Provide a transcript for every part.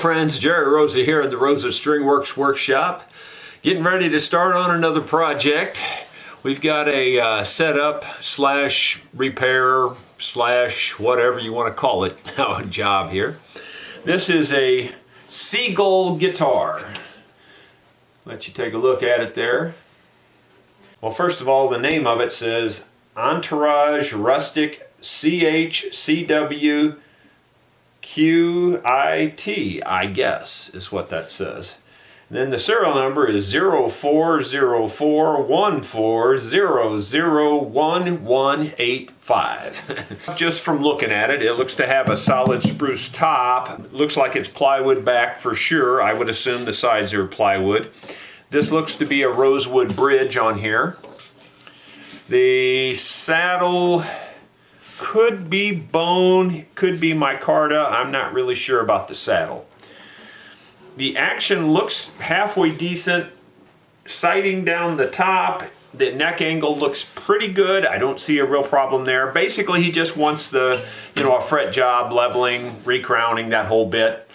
friends, Jerry Rosa here at the Rosa String Works Workshop. Getting ready to start on another project. We've got a setup slash repair slash whatever you want to call it job here. This is a Seagull guitar. Let you take a look at it there. Well, first of all, the name of it says Entourage Rustic CHCW QIT, I guess, is what that says. And then the serial number is 040414001185. Just from looking at it, it looks to have a solid spruce top. It looks like it's plywood back for sure. I would assume the sides are plywood. This looks to be a rosewood bridge on here. The saddle could be bone, could be micarta. I'm not really sure about the saddle. The action looks halfway decent. Sighting down the top, the neck angle looks pretty good. I don't see a real problem there. Basically, he just wants the, a fret job, leveling, recrowning, that whole bit.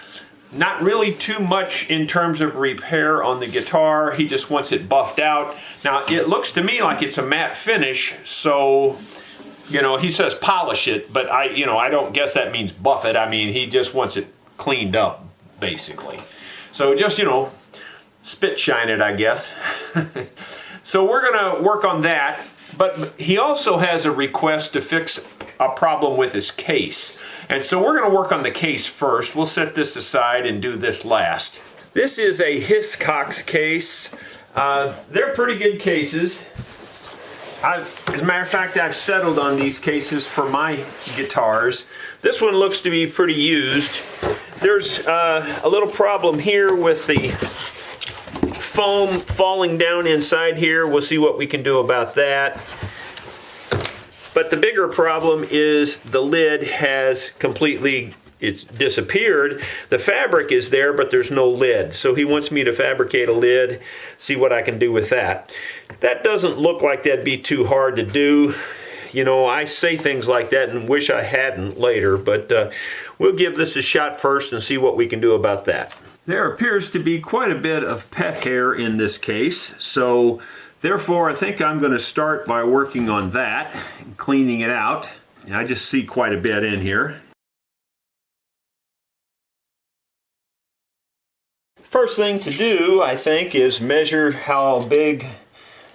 Not really too much in terms of repair on the guitar. He just wants it buffed out. Now, it looks to me like it's a matte finish, so he says polish it, but I don't guess that means buff it. I mean, he just wants it cleaned up, basically. So just, spit shine it, I guess. So we're going to work on that, but he also has a request to fix a problem with his case. And so we're going to work on the case first. We'll set this aside and do this last. This is a Hiscox case. They're pretty good cases. As a matter of fact, I've settled on these cases for my guitars. This one looks to be pretty used. There's a little problem here with the foam falling down inside here. We'll see what we can do about that. But the bigger problem is the lid has completely disappeared. The fabric is there, but there's no lid. So he wants me to fabricate a lid, see what I can do with that. That doesn't look like that'd be too hard to do. I say things like that and wish I hadn't later, but we'll give this a shot first and see what we can do about that. There appears to be quite a bit of pet hair in this case, so therefore I think I'm going to start by working on that and cleaning it out. I just see quite a bit in here. First thing to do, I think, is measure how big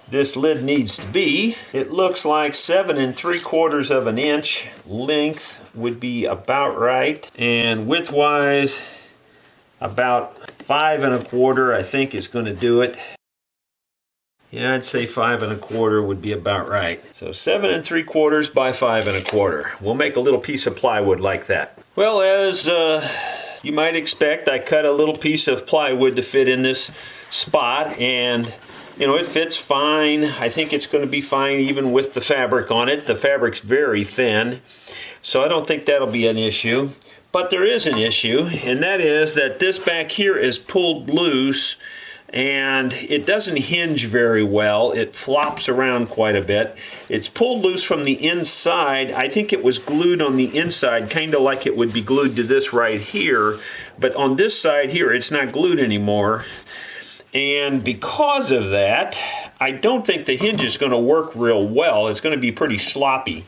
this lid needs to be. It looks like 7 3/4 of an inch length would be about right, and width-wise, about 5 1/4 I think is going to do it. Yeah, I'd say 5 1/4 would be about right. So 7 3/4 by 5 1/4. We'll make a little piece of plywood like that. Well, as you might expect, I cut a little piece of plywood to fit in this spot, and it fits fine. I think it's going to be fine even with the fabric on it. The fabric's very thin, so I don't think that'll be an issue. But there is an issue, and that is that this back here is pulled loose, and it doesn't hinge very well. It flops around quite a bit. It's pulled loose from the inside. I think it was glued on the inside, kind of like it would be glued to this right here, but on this side here, it's not glued anymore. And because of that, I don't think the hinge is going to work real well. It's going to be pretty sloppy.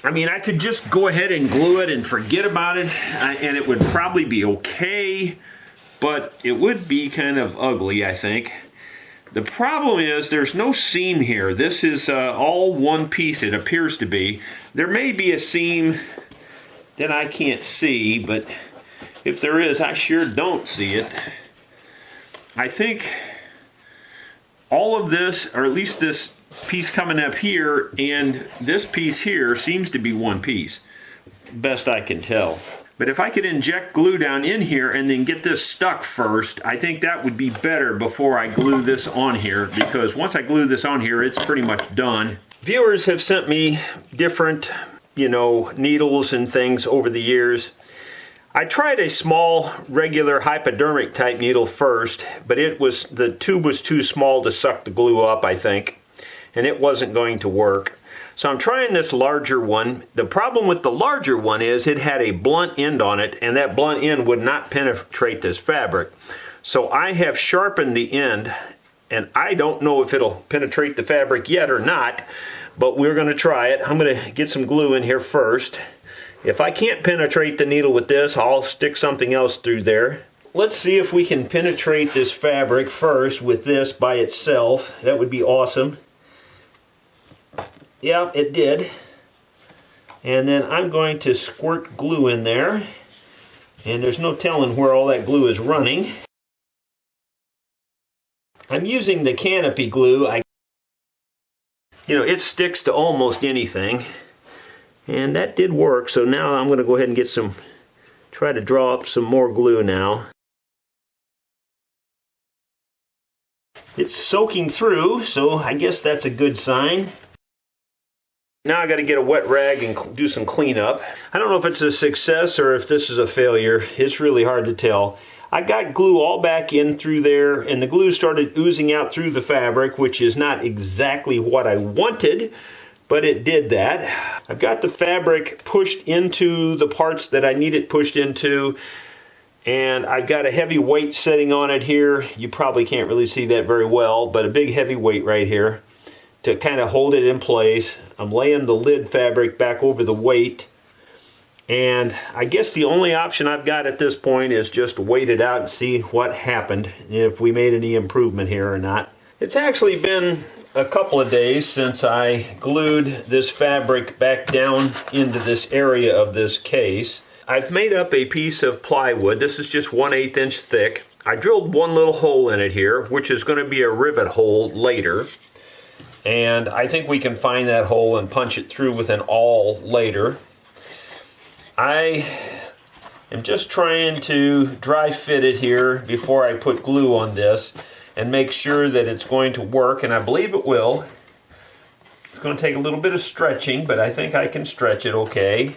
I mean, I could just go ahead and glue it and forget about it, and it would probably be okay, but it would be kind of ugly, I think. The problem is there's no seam here. This is all one piece, it appears to be. There may be a seam that I can't see, but if there is, I sure don't see it. I think all of this, or at least this piece coming up here and this piece here, seems to be one piece, best I can tell. But if I could inject glue down in here and then get this stuck first, I think that would be better before I glue this on here, because once I glue this on here, it's pretty much done. Viewers have sent me different, needles and things over the years. I tried a small, regular hypodermic type needle first, but the tube was too small to suck the glue up, I think, and it wasn't going to work. So I'm trying this larger one. The problem with the larger one is it had a blunt end on it, and that blunt end would not penetrate this fabric. So I have sharpened the end, and I don't know if it'll penetrate the fabric yet or not, but we're going to try it. I'm going to get some glue in here first. If I can't penetrate the needle with this, I'll stick something else through there. Let's see if we can penetrate this fabric first with this by itself. That would be awesome. Yeah, it did. And then I'm going to squirt glue in there. And there's no telling where all that glue is running. I'm using the canopy glue. You know, it sticks to almost anything. And that did work, so now I'm going to go ahead and get some, try to draw up some more glue now. It's soaking through, so I guess that's a good sign. Now I got to get a wet rag and do some cleanup. I don't know if it's a success or if this is a failure. It's really hard to tell. I got glue all back in through there, and the glue started oozing out through the fabric, which is not exactly what I wanted, but it did that. I've got the fabric pushed into the parts that I need it pushed into, and I've got a heavy weight sitting on it here. You probably can't really see that very well, but a big heavy weight right here to kind of hold it in place. I'm laying the lid fabric back over the weight. And I guess the only option I've got at this point is just wait it out and see what happened, if we made any improvement here or not. It's actually been a couple of days since I glued this fabric back down into this area of this case. I've made up a piece of plywood. This is just 1/8 inch thick. I drilled one little hole in it here, which is going to be a rivet hole later. And I think we can find that hole and punch it through with an awl later. I am just trying to dry fit it here before I put glue on this and make sure that it's going to work, and I believe it will. It's going to take a little bit of stretching, but I think I can stretch it okay.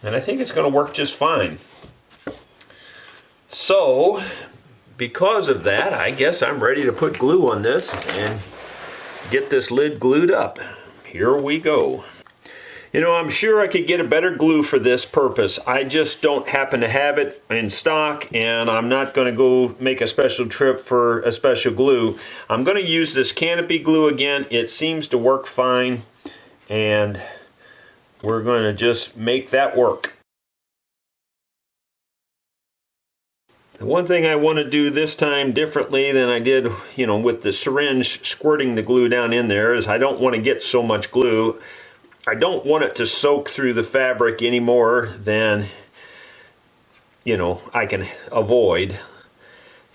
And I think it's going to work just fine. So, because of that, I guess I'm ready to put glue on this and get this lid glued up. Here we go. You know, I'm sure I could get a better glue for this purpose. I just don't happen to have it in stock, and I'm not going to go make a special trip for a special glue. I'm going to use this canopy glue again. It seems to work fine, and we're going to just make that work. The one thing I want to do this time differently than I did, you know, with the syringe squirting the glue down in there is I don't want to get so much glue. I don't want it to soak through the fabric any more than, you know, I can avoid.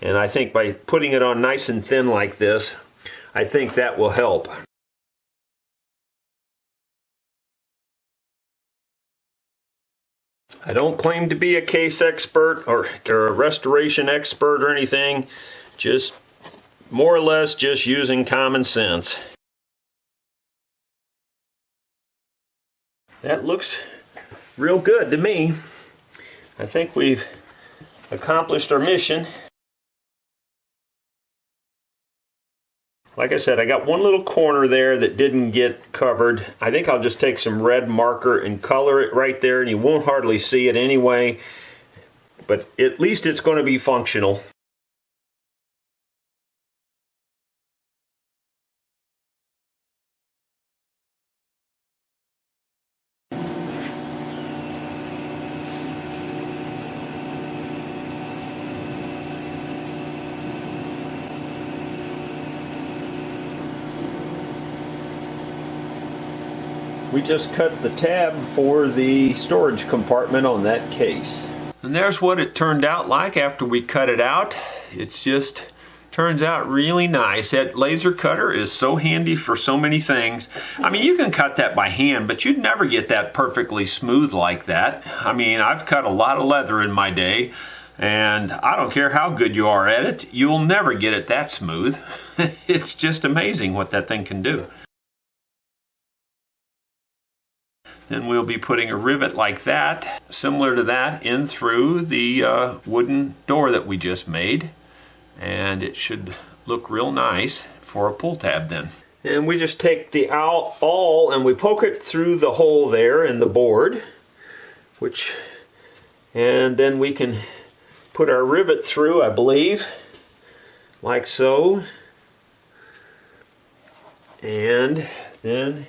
And I think by putting it on nice and thin like this, I think that will help. I don't claim to be a case expert or a restoration expert or anything, just more or less just using common sense. That looks real good to me. I think we've accomplished our mission. Like I said, I got one little corner there that didn't get covered. I think I'll just take some red marker and color it right there, and you won't hardly see it anyway. But at least it's going to be functional. We just cut the tab for the storage compartment on that case. And there's what it turned out like after we cut it out. It's just turns out really nice. That laser cutter is so handy for so many things. I mean, you can cut that by hand, but you'd never get that perfectly smooth like that. I mean, I've cut a lot of leather in my day, and I don't care how good you are at it, you'll never get it that smooth. It's just amazing what that thing can do. Then we'll be putting a rivet like that, similar to that, in through the wooden door that we just made. And it should look real nice for a pull tab then. And we just take the awl and we poke it through the hole there in the board, and then we can put our rivet through, I believe, like so. And then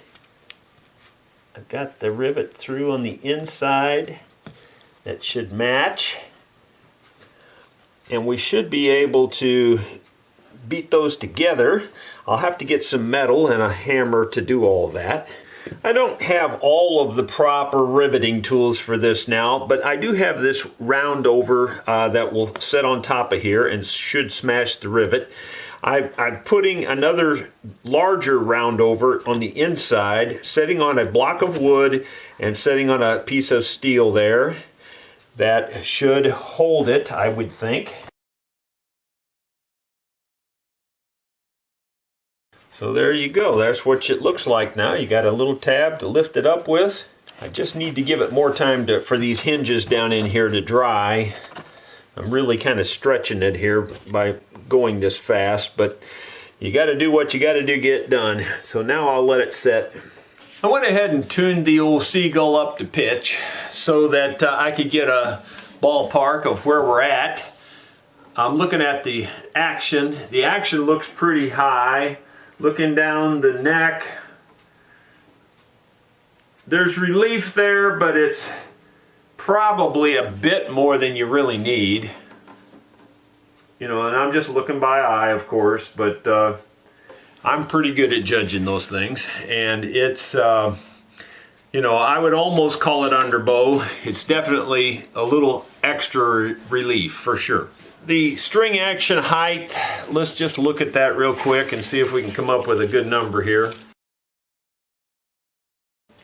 I've got the rivet through on the inside. That should match. And we should be able to beat those together. I'll have to get some metal and a hammer to do all that. I don't have all of the proper riveting tools for this now, but I do have this round over that will set on top of here and should smash the rivet. I'm putting another larger round over on the inside, setting on a block of wood and setting on a piece of steel there. That should hold it, I would think. So there you go. That's what it looks like now. You got a little tab to lift it up with. I just need to give it more time for these hinges down in here to dry. I'm really kind of stretching it here by going this fast, but you got to do what you got to do to get it done. So now I'll let it set. I went ahead and tuned the old Seagull up to pitch so that I could get a ballpark of where we're at. I'm looking at the action. The action looks pretty high. Looking down the neck, there's relief there, but it's probably a bit more than you really need. You know, and I'm just looking by eye, of course, but I'm pretty good at judging those things. And it's, you know, I would almost call it underbow. It's definitely a little extra relief for sure. The string action height, let's just look at that real quick and see if we can come up with a good number here.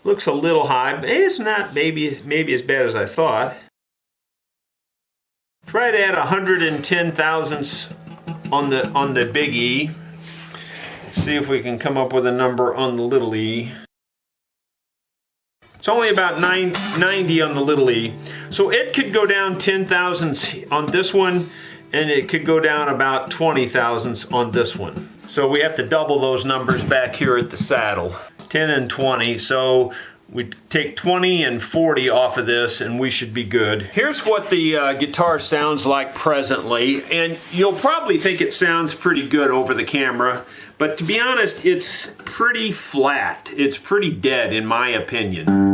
Looks a little high, but it's not maybe as bad as I thought. Try to add 110 thousandths on the big E. Let's see if we can come up with a number on the little e. It's only about 90 on the little e. So it could go down 10 thousandths on this one, and it could go down about 20 thousandths on this one. So we have to double those numbers back here at the saddle. 10 and 20, so we take 20 and 40 off of this and we should be good. Here's what the guitar sounds like presently, and you'll probably think it sounds pretty good over the camera, but to be honest, it's pretty flat. It's pretty dead in my opinion.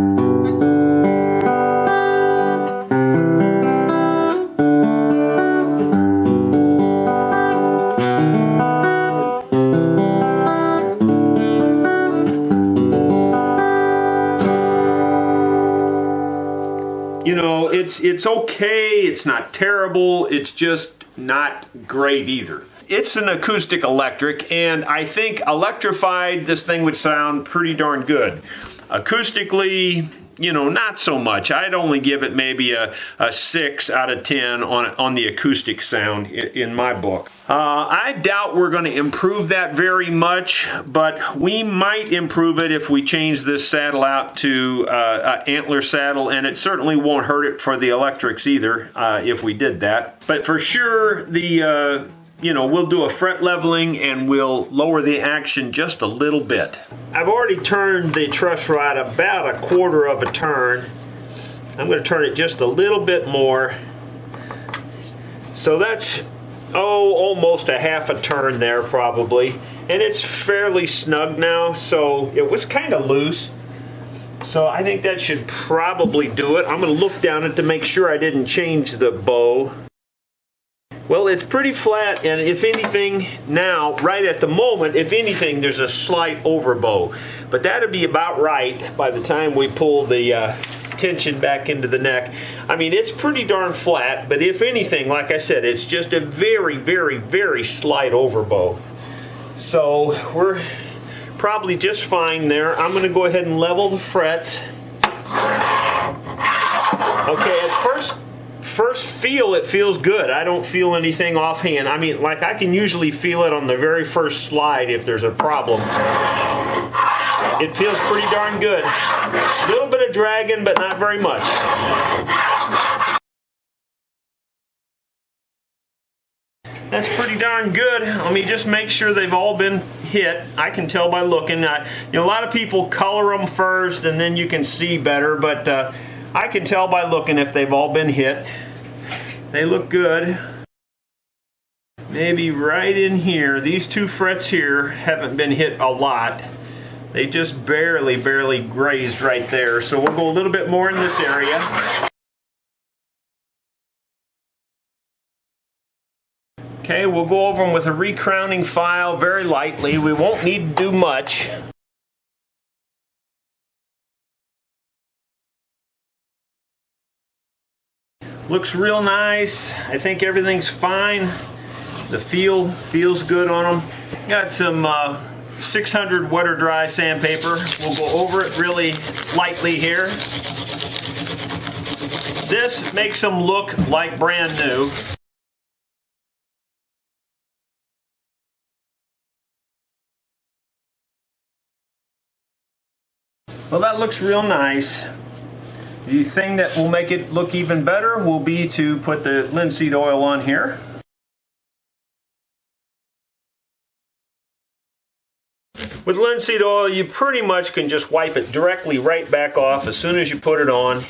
You know, it's okay, it's not terrible, it's just not great either. It's an acoustic electric, and I think electrified this thing would sound pretty darn good. Acoustically, you know, not so much. I'd only give it maybe a 6 out of 10 on the acoustic sound in my book. I doubt we're going to improve that very much, but we might improve it if we change this saddle out to an antler saddle, and it certainly won't hurt it for the electrics either if we did that. But for sure, you know, we'll do a fret leveling and we'll lower the action just a little bit. I've already turned the truss rod about a quarter of a turn. I'm going to turn it just a little bit more. So that's, almost a half a turn there probably. And it's fairly snug now, so it was kind of loose. So I think that should probably do it. I'm going to look down it to make sure I didn't change the bow. Well, it's pretty flat, and if anything now, right at the moment, if anything, there's a slight overbow. But that'd be about right by the time we pull the tension back into the neck. I mean, it's pretty darn flat, but if anything, like I said, it's just a very, very, very slight overbow. So we're probably just fine there. I'm going to go ahead and level the frets. Okay, at first feel, it feels good. I don't feel anything offhand. I mean, like I can usually feel it on the very first slide if there's a problem. It feels pretty darn good. A little bit of dragging, but not very much. That's pretty darn good. Let me just make sure they've all been hit. I can tell by looking. A lot of people color them first and then you can see better, but I can tell by looking if they've all been hit. They look good. Maybe right in here. These two frets here haven't been hit a lot. They just barely grazed right there. So we'll go a little bit more in this area. Okay, we'll go over them with a recrowning file very lightly. We won't need to do much. Looks real nice. I think everything's fine. The feel feels good on them. Got some 600 wet or dry sandpaper. We'll go over it really lightly here. This makes them look like brand new. Well, that looks real nice. The thing that will make it look even better will be to put the linseed oil on here. With linseed oil, you pretty much can just wipe it directly right back off as soon as you put it on.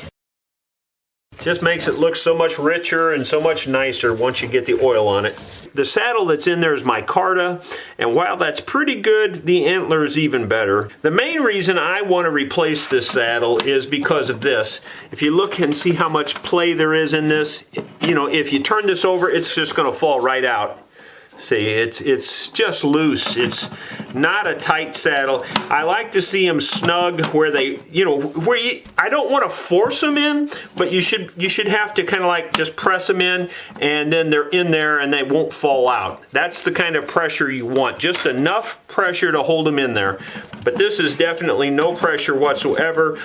Just makes it look so much richer and so much nicer once you get the oil on it. The saddle that's in there is micarta, and while that's pretty good, the antler is even better. The main reason I want to replace this saddle is because of this. If you look and see how much play there is in this, if you turn this over, it's just going to fall right out. See, it's just loose. It's not a tight saddle. I like to see them snug where they, I don't want to force them in, but you should have to kind of like just press them in, and then they're in there and they won't fall out. That's the kind of pressure you want. Just enough pressure to hold them in there. But this is definitely no pressure whatsoever.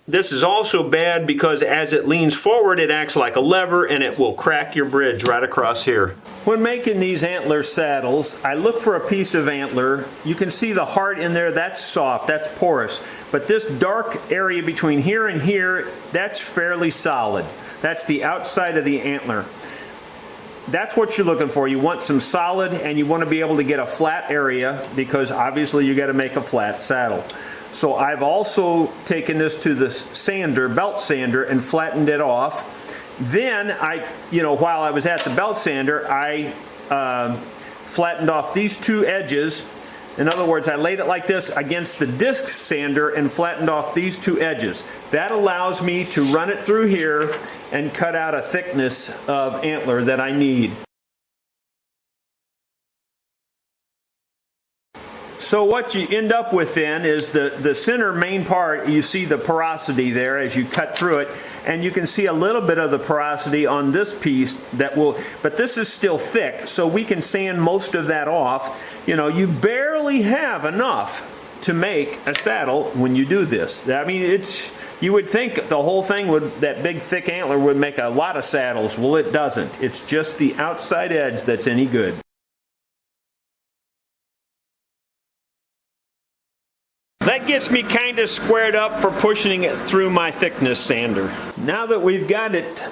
This is also bad because as it leans forward, it acts like a lever and it will crack your bridge right across here. When making these antler saddles, I look for a piece of antler. You can see the heart in there, that's soft, that's porous. But this dark area between here and here, that's fairly solid. That's the outside of the antler. That's what you're looking for. You want some solid, and you want to be able to get a flat area because obviously you got to make a flat saddle. So I've also taken this to the sander, belt sander, and flattened it off. Then while I was at the belt sander, I flattened off these two edges. In other words, I laid it like this against the disc sander and flattened off these two edges. That allows me to run it through here and cut out a thickness of antler that I need. So what you end up with then is the center main part. You see the porosity there as you cut through it, and you can see a little bit of the porosity on this piece but this is still thick, so we can sand most of that off. You barely have enough to make a saddle when you do this. I mean, you would think the whole thing that big thick antler would make a lot of saddles. Well, it doesn't. It's just the outside edge that's any good. That gets me kind of squared up for pushing it through my thickness sander. Now that we've got it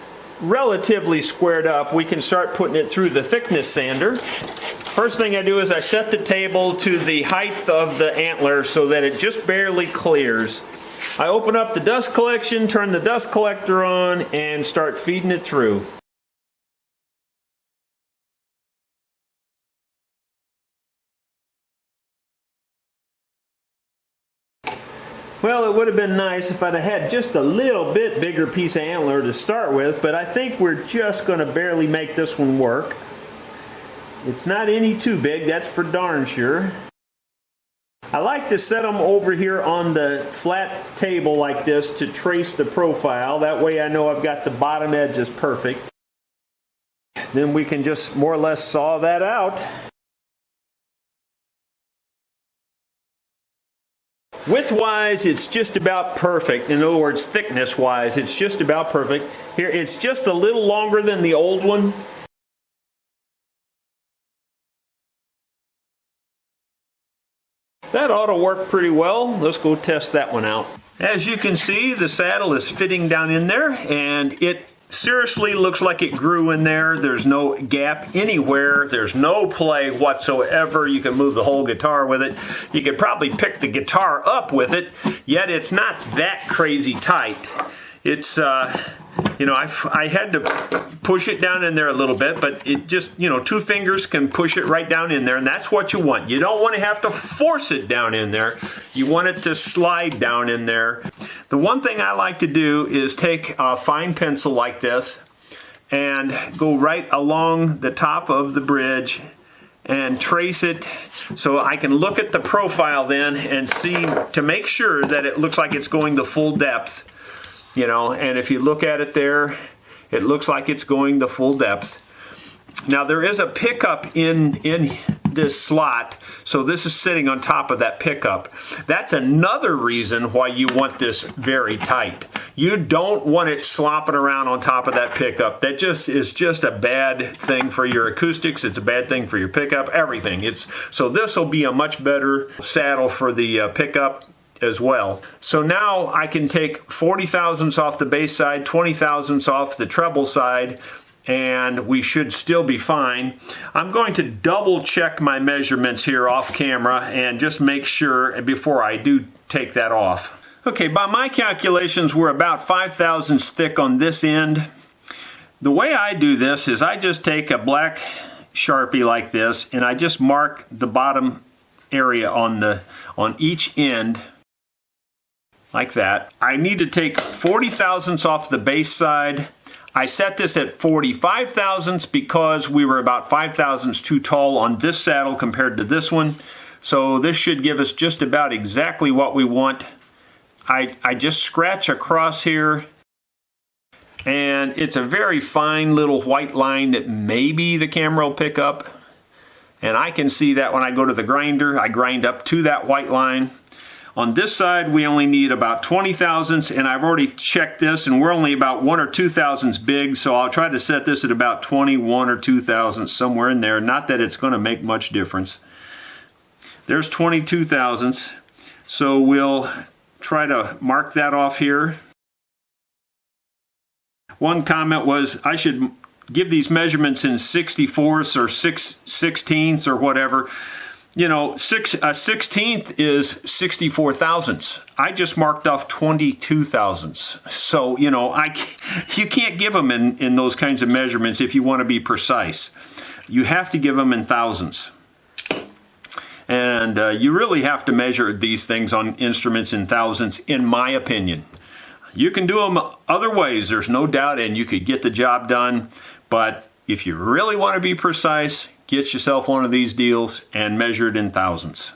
relatively squared up, we can start putting it through the thickness sander. First thing I do is I set the table to the height of the antler so that it just barely clears. I open up the dust collection, turn the dust collector on, and start feeding it through. Well, it would have been nice if I'd have had just a little bit bigger piece of antler to start with, but I think we're just going to barely make this one work. It's not any too big, that's for darn sure. I like to set them over here on the flat table like this to trace the profile. That way I know I've got the bottom edges perfect. Then we can just more or less saw that out. Width-wise, it's just about perfect. In other words, thickness-wise, it's just about perfect. Here, it's just a little longer than the old one. That ought to work pretty well. Let's go test that one out. As you can see, the saddle is fitting down in there, and it Seriously, looks like it grew in there. There's no gap anywhere. There's no play whatsoever. You can move the whole guitar with it. You could probably pick the guitar up with it, yet it's not that crazy tight. It's, you know, I had to push it down in there a little bit, but it just, you know, 2 fingers can push it right down in there, and that's what you want. You don't want to have to force it down in there. You want it to slide down in there. The one thing I like to do is take a fine pencil like this and go right along the top of the bridge and trace it so I can look at the profile then and see to make sure that it looks like it's going the full depth. You know, and if you look at it there, it looks like it's going the full depth. Now there is a pickup in this slot, so this is sitting on top of that pickup. That's another reason why you want this very tight. You don't want it slopping around on top of that pickup. That just is just a bad thing for your acoustics. It's a bad thing for your pickup, everything. So this will be a much better saddle for the pickup as well. So now I can take 40 thousandths off the bass side, 20 thousandths off the treble side, and we should still be fine. I'm going to double check my measurements here off camera and just make sure before I do take that off. Okay, by my calculations, we're about 5 thousandths thick on this end. The way I do this is I just take a black Sharpie like this and I just mark the bottom area on each end like that. I need to take 40 thousandths off the bass side. I set this at 45 thousandths because we were about 5 thousandths too tall on this saddle compared to this one. So this should give us just about exactly what we want. I just scratch across here, and it's a very fine little white line that maybe the camera will pick up. And I can see that when I go to the grinder, I grind up to that white line. On this side, we only need about 20 thousandths, and I've already checked this, and we're only about 1 or 2 thousandths big, so I'll try to set this at about 21 or 2 thousandths, somewhere in there. Not that it's going to make much difference. There's 22 thousandths, so we'll try to mark that off here. One comment was I should give these measurements in 64ths or 16ths or whatever. You know, a 16th is 64 thousandths. I just marked off 22 thousandths. So, you know, you can't give them in those kinds of measurements if you want to be precise. You have to give them in thousandths. And you really have to measure these things on instruments in thousandths, in my opinion. You can do them other ways, there's no doubt, and you could get the job done. But if you really want to be precise, get yourself one of these deals and measure it in thousandths.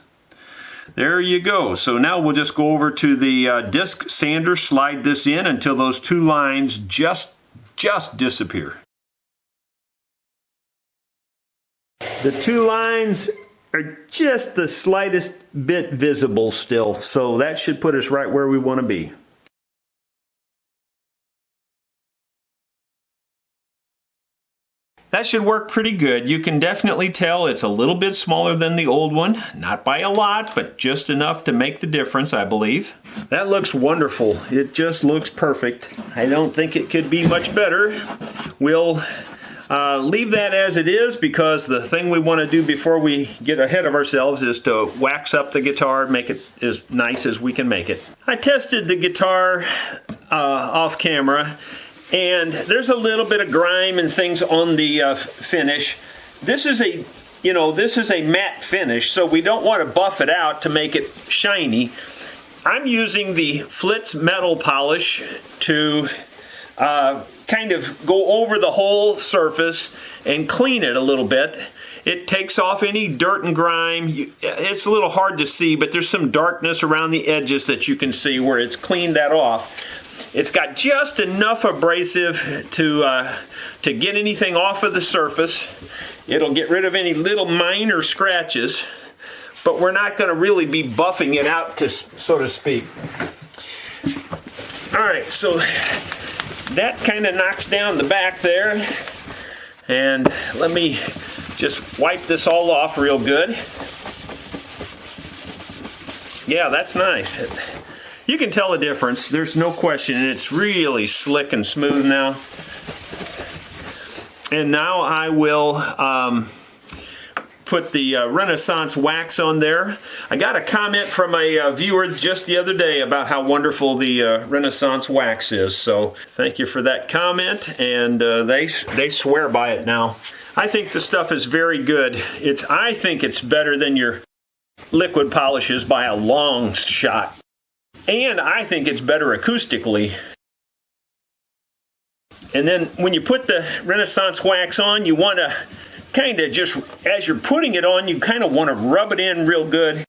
There you go. So now we'll just go over to the disc sander, slide this in until those 2 lines just disappear. The 2 lines are just the slightest bit visible still, so that should put us right where we want to be. That should work pretty good. You can definitely tell it's a little bit smaller than the old one. Not by a lot, but just enough to make the difference, I believe. That looks wonderful. It just looks perfect. I don't think it could be much better. We'll leave that as it is, because the thing we want to do before we get ahead of ourselves is to wax up the guitar, make it as nice as we can make it. I tested the guitar off camera, and there's a little bit of grime and things on the finish. This is a matte finish, so we don't want to buff it out to make it shiny. I'm using the Flitz metal polish to kind of go over the whole surface and clean it a little bit. It takes off any dirt and grime. It's a little hard to see, but there's some darkness around the edges that you can see where it's cleaned that off. It's got just enough abrasive to get anything off of the surface. It'll get rid of any little minor scratches, but we're not going to really be buffing it out, so to speak. All right, so that kind of knocks down the back there. And let me just wipe this all off real good. Yeah, that's nice. You can tell the difference, there's no question, and it's really slick and smooth now. And now I will put the Renaissance wax on there. I got a comment from a viewer just the other day about how wonderful the Renaissance wax is. So thank you for that comment, and they swear by it now. I think the stuff is very good. I think it's better than your liquid polishes by a long shot. And I think it's better acoustically. And then when you put the Renaissance wax on, you want to kind of just, as you're putting it on, you kind of want to rub it in real good.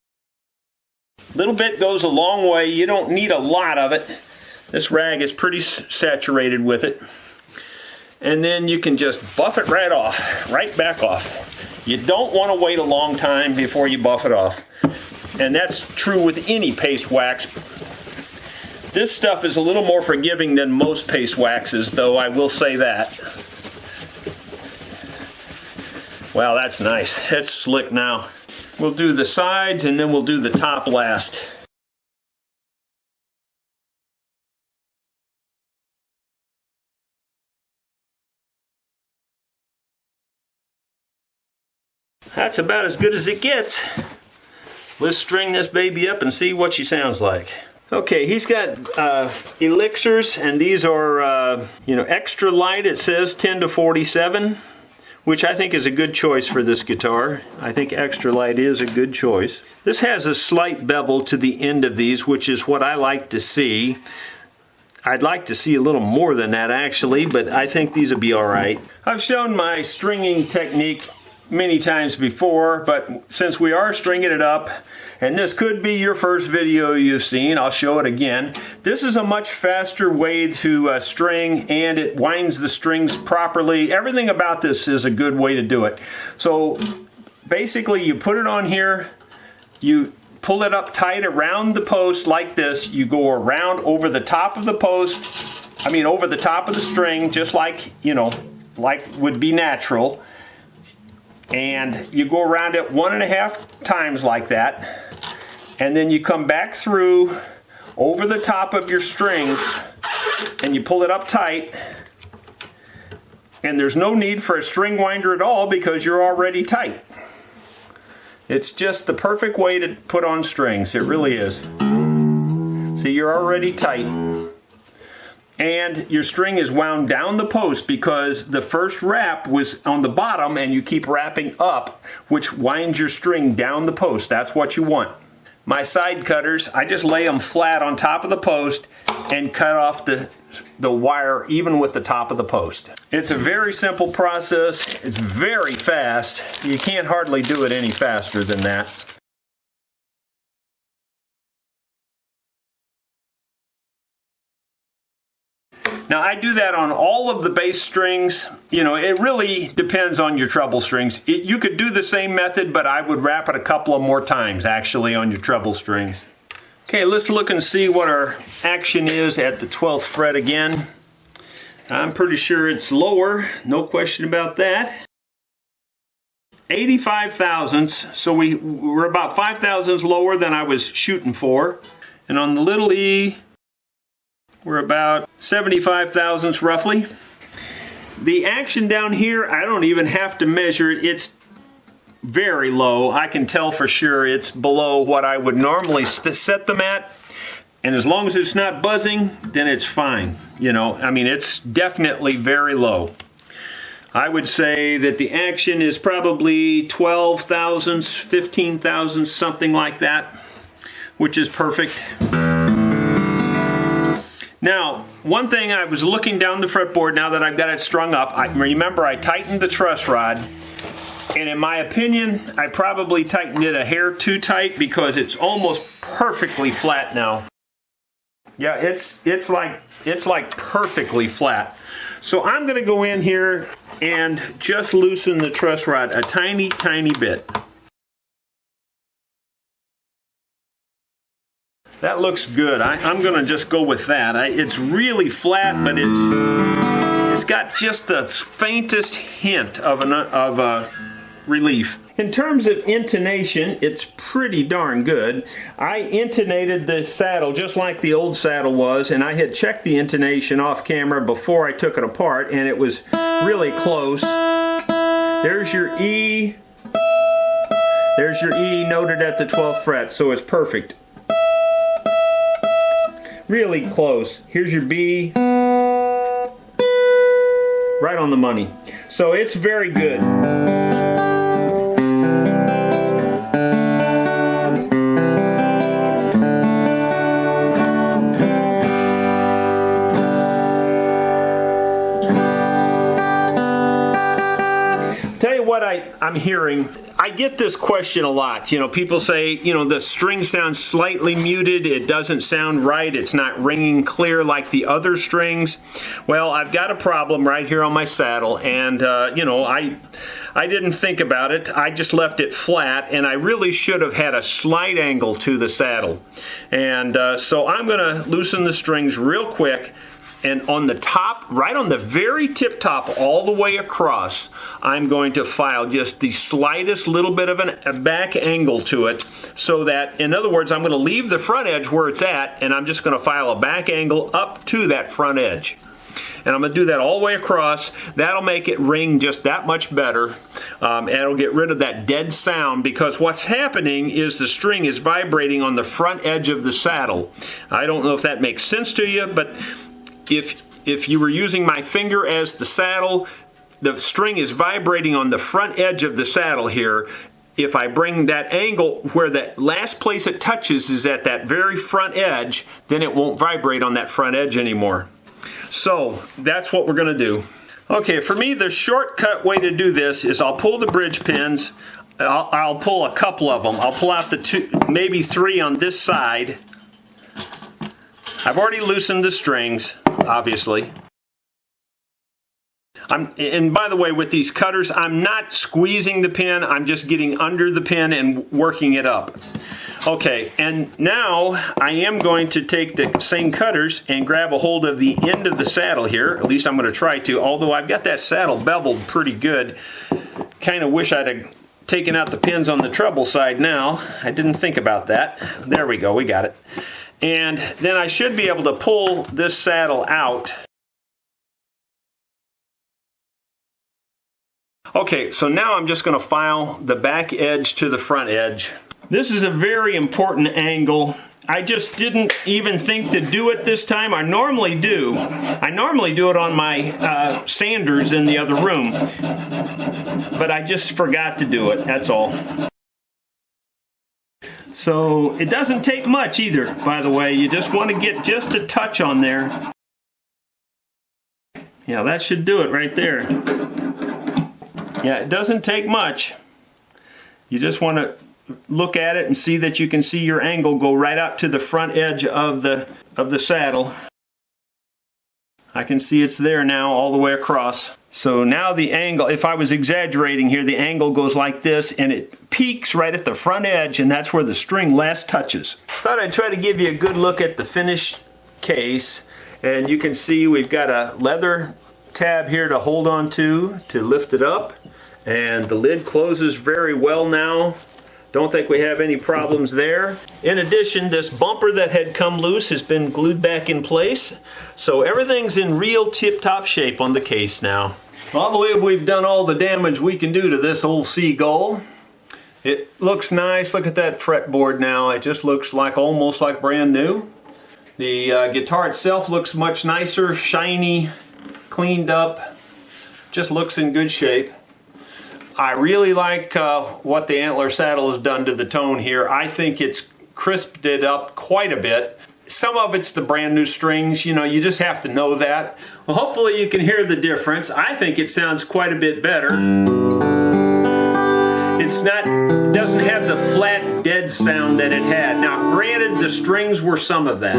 A little bit goes a long way. You don't need a lot of it. This rag is pretty saturated with it. And then you can just buff it right off, right back off. You don't want to wait a long time before you buff it off. And that's true with any paste wax. This stuff is a little more forgiving than most paste waxes, though, I will say that. Wow, that's nice. That's slick now. We'll do the sides and then we'll do the top last. That's about as good as it gets. Let's string this baby up and see what she sounds like. Okay, he's got elixirs, and these are extra light. It says 10 to 47. Which I think is a good choice for this guitar. I think extra light is a good choice. This has a slight bevel to the end of these, which is what I like to see. I'd like to see a little more than that actually, but I think these will be all right. I've shown my stringing technique many times before, but since we are stringing it up, and this could be your first video you've seen, I'll show it again. This is a much faster way to string, and it winds the strings properly. Everything about this is a good way to do it. So basically you put it on here, you pull it up tight around the post like this, you go around over the top of the post, over the top of the string, just like, like would be natural. And you go around it 1.5 times like that. And then you come back through over the top of your strings and you pull it up tight. And there's no need for a string winder at all because you're already tight. It's just the perfect way to put on strings. It really is. See, you're already tight. And your string is wound down the post because the first wrap was on the bottom and you keep wrapping up, which winds your string down the post. That's what you want. My side cutters, I just lay them flat on top of the post and cut off the wire even with the top of the post. It's a very simple process. It's very fast. You can't hardly do it any faster than that. Now I do that on all of the bass strings. It really depends on your treble strings. You could do the same method, but I would wrap it a couple of more times actually on your treble strings. Okay, let's look and see what our action is at the 12th fret again. I'm pretty sure it's lower, no question about that. 85 thousandths, so we're about 5 thousandths lower than I was shooting for. And on the little E, we're about 75 thousandths roughly. The action down here, I don't even have to measure it. It's very low. I can tell for sure it's below what I would normally set them at. And as long as it's not buzzing, then it's fine. It's definitely very low. I would say that the action is probably 12 thousandths, 15 thousandths, something like that, which is perfect. Now, one thing, I was looking down the fretboard now that I've got it strung up. Remember I tightened the truss rod, and in my opinion, I probably tightened it a hair too tight because it's almost perfectly flat now. Yeah, it's like perfectly flat. So I'm going to go in here and just loosen the truss rod a tiny, tiny bit. That looks good. I'm going to just go with that. It's really flat, but it's got just the faintest hint of relief. In terms of intonation, it's pretty darn good. I intonated the saddle just like the old saddle was, and I had checked the intonation off camera before I took it apart, and it was really close. There's your E. There's your E noted at the 12th fret, so it's perfect. Really close. Here's your B. Right on the money. So it's very good. Tell you what I'm hearing. I get this question a lot. You know, people say, you know, the string sounds slightly muted. It doesn't sound right. It's not ringing clear like the other strings. Well, I've got a problem right here on my saddle, and you know, I didn't think about it. I just left it flat, and I really should have had a slight angle to the saddle. And so I'm going to loosen the strings real quick. And on the top, right on the very tip top, all the way across, I'm going to file just the slightest little bit of a back angle to it, so that, in other words, I'm going to leave the front edge where it's at, and I'm just going to file a back angle up to that front edge. And I'm going to do that all the way across. That'll make it ring just that much better. And it'll get rid of that dead sound, because what's happening is the string is vibrating on the front edge of the saddle. I don't know if that makes sense to you, but if you were using my finger as the saddle, the string is vibrating on the front edge of the saddle here. If I bring that angle where that last place it touches is at that very front edge, then it won't vibrate on that front edge anymore. So that's what we're going to do. Okay, for me, the shortcut way to do this is I'll pull the bridge pins. I'll pull a couple of them. I'll pull out the two, maybe three on this side. I've already loosened the strings, obviously. And by the way, with these cutters, I'm not squeezing the pin. I'm just getting under the pin and working it up. Okay, and now I am going to take the same cutters and grab a hold of the end of the saddle here. At least I'm going to try to, although I've got that saddle beveled pretty good. Kind of wish I'd have taken out the pins on the treble side now. I didn't think about that. There we go, we got it. And then I should be able to pull this saddle out. Okay, so now I'm just going to file the back edge to the front edge. This is a very important angle. I just didn't even think to do it this time. I normally do. I normally do it on my sanders in the other room. But I just forgot to do it, that's all. So it doesn't take much either, by the way. You just want to get just a touch on there. Yeah, that should do it right there. Yeah, it doesn't take much. You just want to look at it and see that you can see your angle go right up to the front edge of the saddle. I can see it's there now all the way across. So now the angle, if I was exaggerating here, the angle goes like this, and it peaks right at the front edge, and that's where the string last touches. Thought I'd try to give you a good look at the finished case, and you can see we've got a leather tab here to hold on to lift it up, and the lid closes very well now. Don't think we have any problems there. In addition, this bumper that had come loose has been glued back in place, so everything's in real tip-top shape on the case now. Well, I believe we've done all the damage we can do to this old Seagull. It looks nice. Look at that fretboard now. It just looks like almost like brand new. The guitar itself looks much nicer, shiny, cleaned up. Just looks in good shape. I really like what the Antler saddle has done to the tone here. I think it's crisped it up quite a bit. Some of it's the brand new strings, you know, you just have to know that. Well, hopefully you can hear the difference. I think it sounds quite a bit better. It doesn't have the flat, dead sound that it had. Now, granted, the strings were some of that.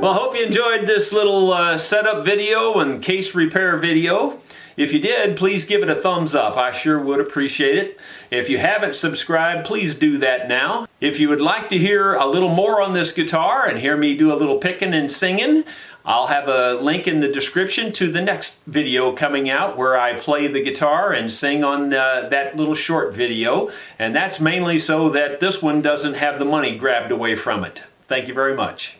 Well, I hope you enjoyed this little setup video and case repair video. If you did, please give it a thumbs up. I sure would appreciate it. If you haven't subscribed, please do that now. If you would like to hear a little more on this guitar and hear me do a little picking and singing, I'll have a link in the description to the next video coming out where I play the guitar and sing on that little short video. And that's mainly so that this one doesn't have the money grabbed away from it. Thank you very much.